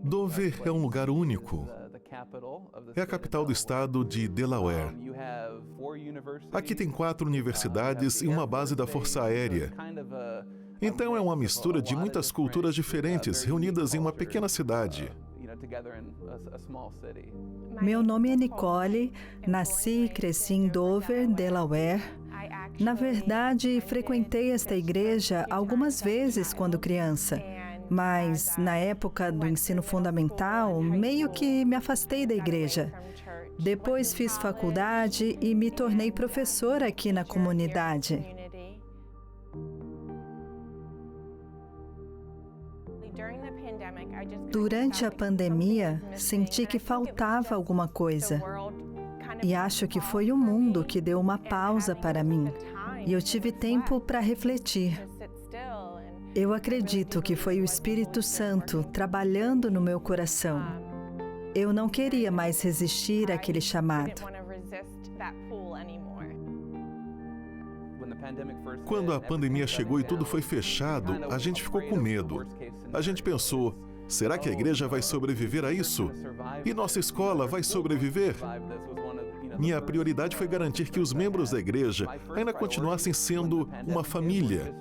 Dover é um lugar único. É a capital do estado de Delaware. Aqui tem 4 universidades e uma base da Força Aérea. Então é uma mistura de muitas culturas diferentes reunidas em uma pequena cidade. Meu nome é Nicole, nasci e cresci em Dover, Delaware. Na verdade, frequentei esta igreja algumas vezes quando criança, mas na época do ensino fundamental, meio que me afastei da igreja. Depois fiz faculdade e me tornei professora aqui na comunidade. Durante a pandemia, senti que faltava alguma coisa. E acho que foi o mundo que deu uma pausa para mim. E eu tive tempo para refletir. Eu acredito que foi o Espírito Santo trabalhando no meu coração. Eu não queria mais resistir àquele chamado. Quando a pandemia chegou e tudo foi fechado, a gente ficou com medo. A gente pensou, será que a igreja vai sobreviver a isso? E nossa escola vai sobreviver? Minha prioridade foi garantir que os membros da igreja ainda continuassem sendo uma família.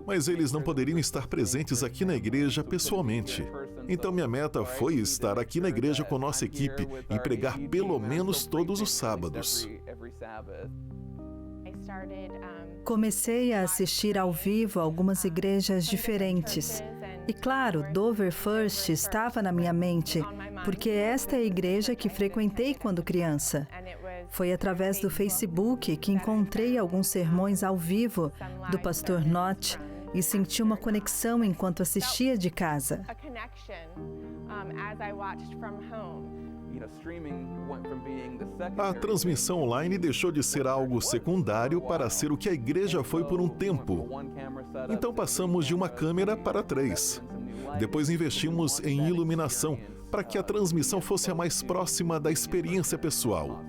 Mas eles não poderiam estar presentes aqui na igreja pessoalmente. Então minha meta foi estar aqui na igreja com nossa equipe e pregar pelo menos todos os sábados. Comecei a assistir ao vivo a algumas igrejas diferentes. E claro, Dover First estava na minha mente, porque esta é a igreja que frequentei quando criança. Foi através do Facebook que encontrei alguns sermões ao vivo do pastor Knott e senti uma conexão enquanto assistia de casa. A transmissão online deixou de ser algo secundário para ser o que a igreja foi por um tempo. Então passamos de uma câmera para 3. Depois investimos em iluminação para que a transmissão fosse a mais próxima da experiência pessoal.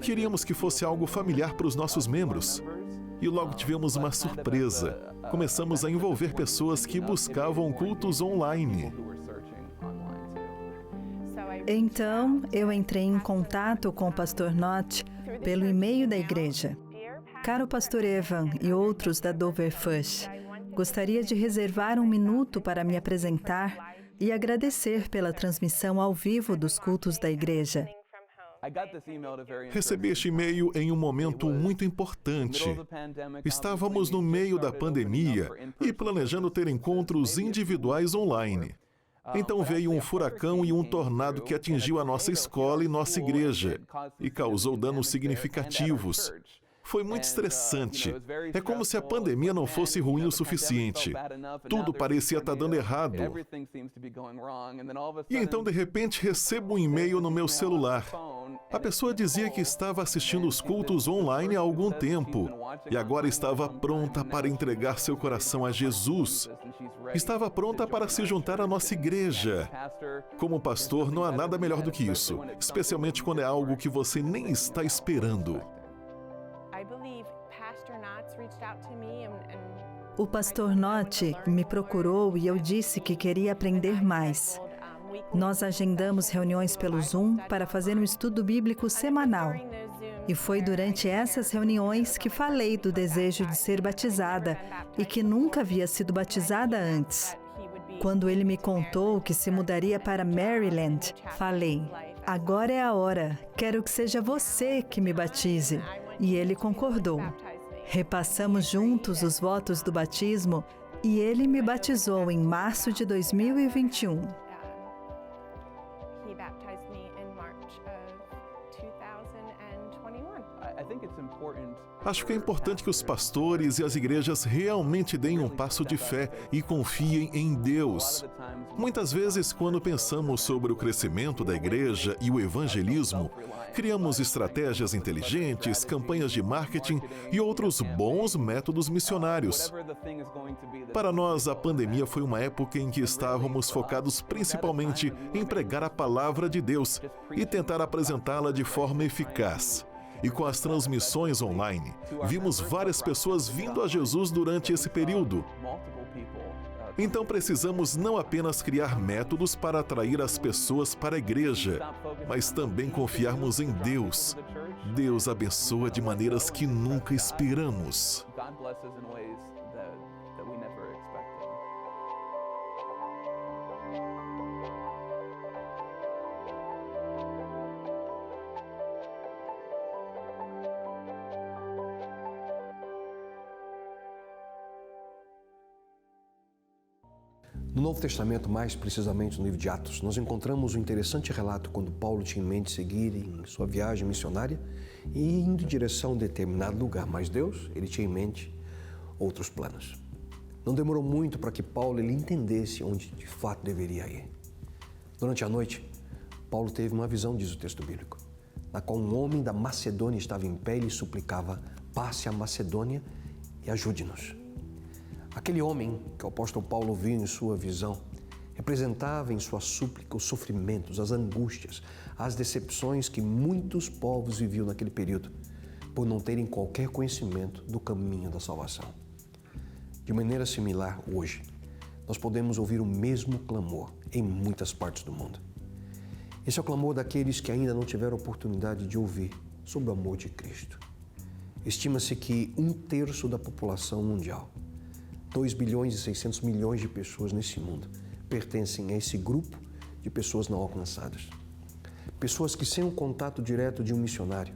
Queríamos que fosse algo familiar para os nossos membros. E logo tivemos uma surpresa. Começamos a envolver pessoas que buscavam cultos online. Então, eu entrei em contato com o pastor Knott pelo e-mail da igreja. Caro pastor Evan e outros da Dover First, gostaria de reservar um minuto para me apresentar e agradecer pela transmissão ao vivo dos cultos da igreja. Recebi este e-mail em um momento muito importante. Estávamos no meio da pandemia e planejando ter encontros individuais online. Então veio um furacão e um tornado que atingiu a nossa escola e nossa igreja e causou danos significativos. Foi muito estressante. É como se a pandemia não fosse ruim o suficiente. Tudo parecia estar dando errado. E então, de repente, recebo um e-mail no meu celular. A pessoa dizia que estava assistindo os cultos online há algum tempo e agora estava pronta para entregar seu coração a Jesus. Estava pronta para se juntar à nossa igreja. Como pastor, não há nada melhor do que isso, especialmente quando é algo que você nem está esperando. O pastor Knott me procurou e eu disse que queria aprender mais. Nós agendamos reuniões pelo Zoom para fazer um estudo bíblico semanal. E foi durante essas reuniões que falei do desejo de ser batizada e que nunca havia sido batizada antes. Quando ele me contou que se mudaria para Maryland, falei, agora é a hora, quero que seja você que me batize. E ele concordou. Repassamos juntos os votos do batismo e ele me batizou em março de 2021. Acho que é importante que os pastores e as igrejas realmente deem um passo de fé e confiem em Deus. Muitas vezes, quando pensamos sobre o crescimento da igreja e o evangelismo, criamos estratégias inteligentes, campanhas de marketing e outros bons métodos missionários. Para nós, a pandemia foi uma época em que estávamos focados principalmente em pregar a palavra de Deus e tentar apresentá-la de forma eficaz. E com as transmissões online, vimos várias pessoas vindo a Jesus durante esse período. Então precisamos não apenas criar métodos para atrair as pessoas para a igreja, mas também confiarmos em Deus. Deus abençoa de maneiras que nunca esperamos. No Novo Testamento, mais precisamente no livro de Atos, nós encontramos um interessante relato quando Paulo tinha em mente seguir em sua viagem missionária e indo em direção a um determinado lugar, mas Deus, ele tinha em mente outros planos. Não demorou muito para que Paulo ele entendesse onde de fato deveria ir. Durante a noite, Paulo teve uma visão, diz o texto bíblico, na qual um homem da Macedônia estava em pé e lhe suplicava: passe a Macedônia e ajude-nos. Aquele homem que o apóstolo Paulo viu em sua visão representava em sua súplica os sofrimentos, as angústias, as decepções que muitos povos viviam naquele período por não terem qualquer conhecimento do caminho da salvação. De maneira similar, hoje, nós podemos ouvir o mesmo clamor em muitas partes do mundo. Esse é o clamor daqueles que ainda não tiveram oportunidade de ouvir sobre o amor de Cristo. Estima-se que 1/3 da população mundial, 2 bilhões e 600 milhões de pessoas nesse mundo, pertencem a esse grupo de pessoas não alcançadas. Pessoas que, sem o contato direto de um missionário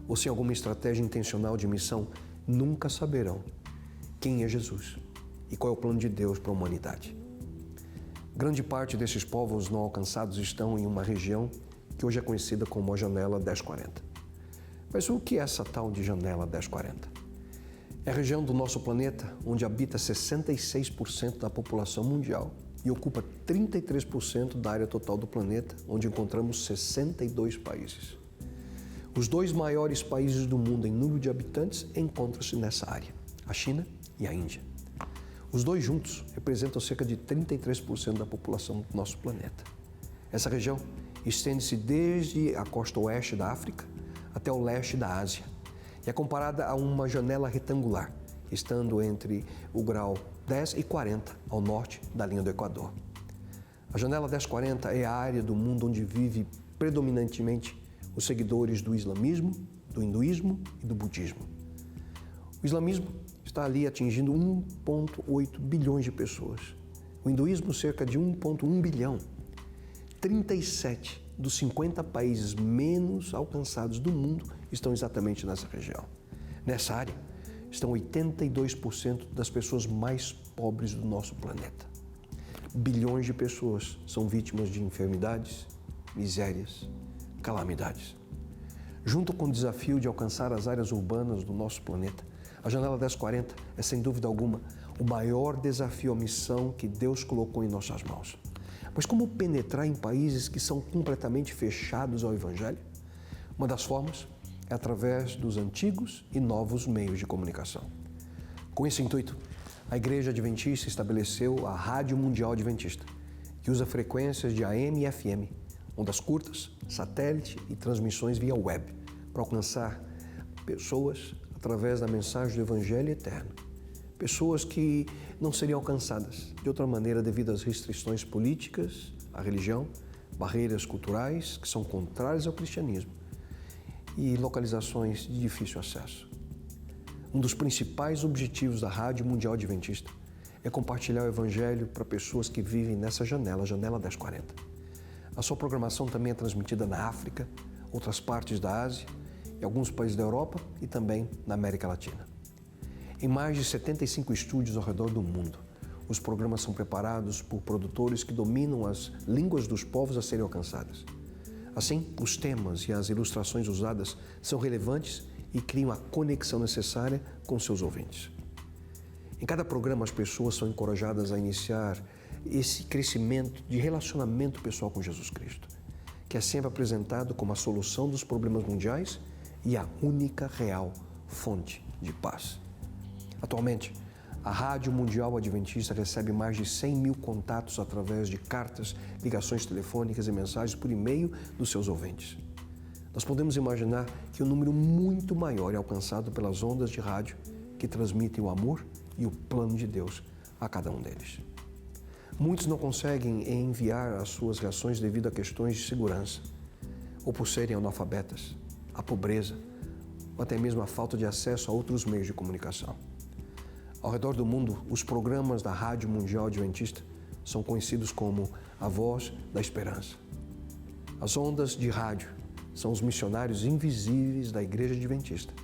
ou sem alguma estratégia intencional de missão, nunca saberão quem é Jesus e qual é o plano de Deus para a humanidade. Grande parte desses povos não alcançados estão em uma região que hoje é conhecida como a Janela 1040. Mas o que é essa tal de Janela 1040? É a região do nosso planeta onde habita 66% da população mundial e ocupa 33% da área total do planeta, onde encontramos 62 países. Os 2 maiores países do mundo em número de habitantes encontram-se nessa área, a China e a Índia. Os 2 juntos representam cerca de 33% da população do nosso planeta. Essa região estende-se desde a costa oeste da África até o leste da Ásia e é comparada a uma janela retangular, estando entre o grau 10 e 40 ao norte da linha do Equador. A janela 1040 é a área do mundo onde vive predominantemente os seguidores do islamismo, do hinduísmo e do budismo. O islamismo está ali atingindo 1,8 bilhões de pessoas. O hinduísmo, cerca de 1,1 bilhão. 37 dos 50 países menos alcançados do mundo estão exatamente nessa região. Nessa área estão 82% das pessoas mais pobres do nosso planeta. Bilhões de pessoas são vítimas de enfermidades, misérias, calamidades. Junto com o desafio de alcançar as áreas urbanas do nosso planeta, a Janela 1040 é, sem dúvida alguma, o maior desafio à missão que Deus colocou em nossas mãos. Mas como penetrar em países que são completamente fechados ao Evangelho? Uma das formas é através dos antigos e novos meios de comunicação. Com esse intuito, a Igreja Adventista estabeleceu a Rádio Mundial Adventista, que usa frequências de AM e FM, ondas curtas, satélite e transmissões via web, para alcançar pessoas através da mensagem do Evangelho eterno. Pessoas que não seriam alcançadas de outra maneira devido às restrições políticas, à religião, barreiras culturais que são contrárias ao cristianismo e localizações de difícil acesso. Um dos principais objetivos da Rádio Mundial Adventista é compartilhar o Evangelho para pessoas que vivem nessa janela, a Janela 1040. A sua programação também é transmitida na África, outras partes da Ásia, em alguns países da Europa e também na América Latina. Em mais de 75 estúdios ao redor do mundo, os programas são preparados por produtores que dominam as línguas dos povos a serem alcançadas. Assim, os temas e as ilustrações usadas são relevantes e criam a conexão necessária com seus ouvintes. Em cada programa, as pessoas são encorajadas a iniciar esse crescimento de relacionamento pessoal com Jesus Cristo, que é sempre apresentado como a solução dos problemas mundiais e a única real fonte de paz. Atualmente, a Rádio Mundial Adventista recebe mais de 100 mil contatos através de cartas, ligações telefônicas e mensagens por e-mail dos seus ouvintes. Nós podemos imaginar que um número muito maior é alcançado pelas ondas de rádio que transmitem o amor e o plano de Deus a cada um deles. Muitos não conseguem enviar as suas reações devido a questões de segurança, ou por serem analfabetas, a pobreza, ou até mesmo a falta de acesso a outros meios de comunicação. Ao redor do mundo, os programas da Rádio Mundial Adventista são conhecidos como a Voz da Esperança. As ondas de rádio são os missionários invisíveis da Igreja Adventista,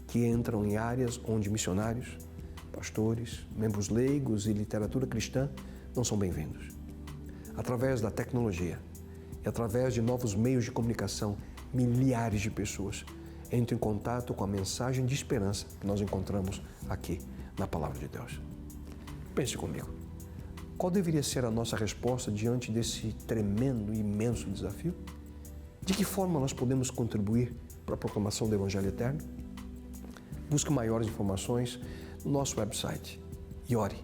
que entram em áreas onde missionários, pastores, membros leigos e literatura cristã não são bem-vindos. Através da tecnologia e através de novos meios de comunicação, milhares de pessoas entram em contato com a mensagem de esperança que nós encontramos aqui na Palavra de Deus. Pense comigo, qual deveria ser a nossa resposta diante desse tremendo e imenso desafio? De que forma nós podemos contribuir para a proclamação do Evangelho Eterno? Busque maiores informações no nosso website e ore.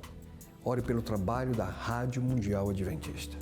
Ore pelo trabalho da Rádio Mundial Adventista.